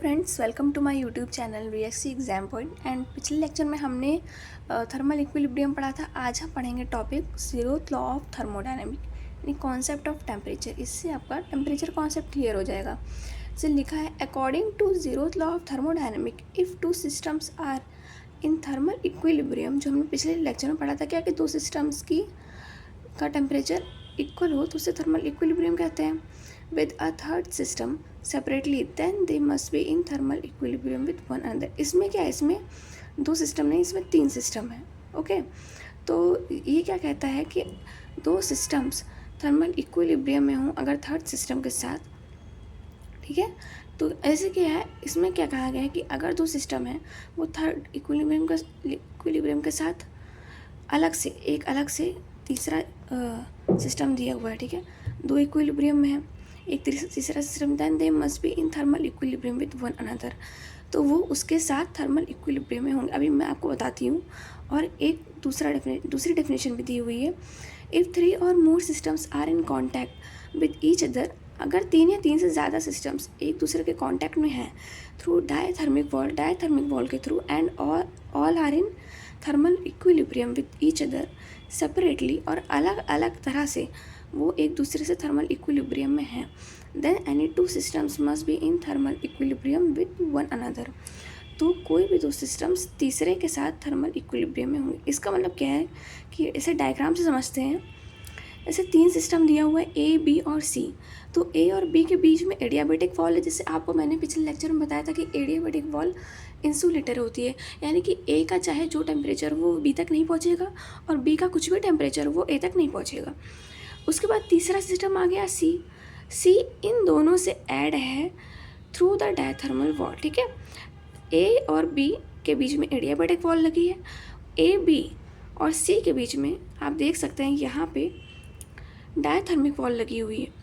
Friends, welcome to my YouTube channel VSC exam point. And पिछले lecture में हमने thermal equilibrium पढ़ा था। आज हम पढ़ेंगे topic zeroth law of thermodynamic यानी कॉन्सेप्ट ऑफ टेम्परेचर। इससे आपका टेम्परेचर कॉन्सेप्ट क्लियर हो जाएगा। इसे लिखा है according to zeroth law of thermodynamic if two systems are in thermal equilibrium. जो हमने पिछले लेक्चर में पढ़ा था क्या कि दो सिस्टम्स का टेम्परेचर इक्वल हो तो उसे थर्मल इक्विलिब्रियम कहते हैं। With a third system separately then they must be in thermal equilibrium with one another. इसमें क्या है, इसमें दो सिस्टम नहीं, इसमें तीन सिस्टम है। ओके, तो ये क्या कहता है कि दो सिस्टम्स थर्मल इक्विलिब्रियम में हों अगर थर्ड सिस्टम के साथ। ठीक है, तो ऐसे क्या है, इसमें क्या कहा गया है कि अगर दो सिस्टम है वो थर्ड इक्विलिब्रियम के साथ अलग से तीसरा सिस्टम दिया हुआ है। ठीक है, दो इक्विलिब्रियम में है, एक तीसरा system, then they must be in thermal equilibrium with one another. तो वो उसके साथ थर्मल इक्विलिब्रियम में होंगे। अभी मैं आपको बताती हूँ। और एक दूसरी डेफिनेशन भी दी हुई है। If three or more systems are in contact with each other, अगर तीन या तीन से ज़्यादा सिस्टम्स एक दूसरे के कॉन्टैक्ट में हैं थ्रू डायथर्मिक वॉल के through, and all are in thermal equilibrium with each other separately, और अलग अलग तरह से वो एक दूसरे से थर्मल इक्विलिब्रियम में हैं, then any two systems must be in thermal equilibrium with one another. तो कोई भी दो सिस्टम्स तीसरे के साथ थर्मल इक्विलिब्रियम में होंगे। इसका मतलब क्या है कि इसे डायग्राम से समझते हैं। ऐसे तीन सिस्टम दिया हुआ है, ए, बी और सी। तो ए और बी के बीच में एडियाबेटिक वॉल है। जैसे आपको मैंने पिछले लेक्चर में बताया था कि एडियाबेटिक वॉल इंसुलेटर होती है, यानी कि ए का चाहे जो टेम्परेचर वो बी तक नहीं पहुंचेगा और बी का कुछ भी टेम्परेचर वो ए तक नहीं पहुंचेगा। उसके बाद तीसरा सिस्टम आ गया सी। सी इन दोनों से ऐड है थ्रू द डायथर्मल वॉल। ठीक है, ए और बी के बीच में एडियाबेटिक वॉल लगी है। ए, बी और सी के बीच में आप देख सकते हैं यहाँ पे डायथर्मिक वॉल लगी हुई है।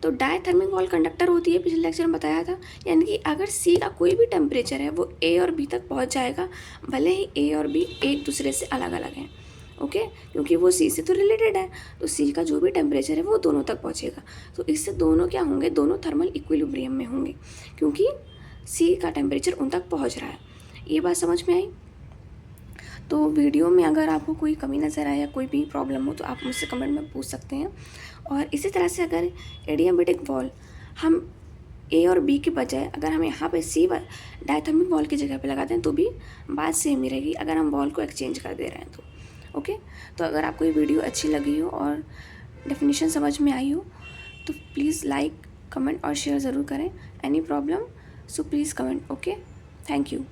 तो डायथर्मिक वॉल कंडक्टर होती है, पिछले लेक्चर में बताया था। यानी कि अगर सी का कोई भी टेम्परेचर है वो ए और बी तक पहुंच जाएगा, भले ही ए और बी एक दूसरे से अलग अलग हैं। ओके, क्योंकि वो सी से तो रिलेटेड है, तो सी का जो भी टेम्परेचर है वो दोनों तक पहुंचेगा। तो इससे दोनों क्या होंगे, दोनों थर्मल इक्विलिब्रियम में होंगे, क्योंकि सी का टेम्परेचर उन तक पहुंच रहा है। ये बात समझ में आई? तो वीडियो में अगर आपको कोई कमी नज़र आए या कोई भी प्रॉब्लम हो तो आप मुझसे कमेंट में पूछ सकते हैं। और इसी तरह से अगर एडियाबेटिक वॉल हम ए और बी के बजाय अगर हम यहाँ पे सी डायथर्मिक वॉल की जगह पे लगाते हैं तो भी बात सेम ही रहेगी, अगर हम वॉल को एक्सचेंज कर दे रहे हैं तो। ओके, तो अगर आपको ये वीडियो अच्छी लगी हो और डेफिनेशन समझ में आई हो तो प्लीज़ लाइक, कमेंट और शेयर ज़रूर करें। Any problem so please comment. Okay, thank you.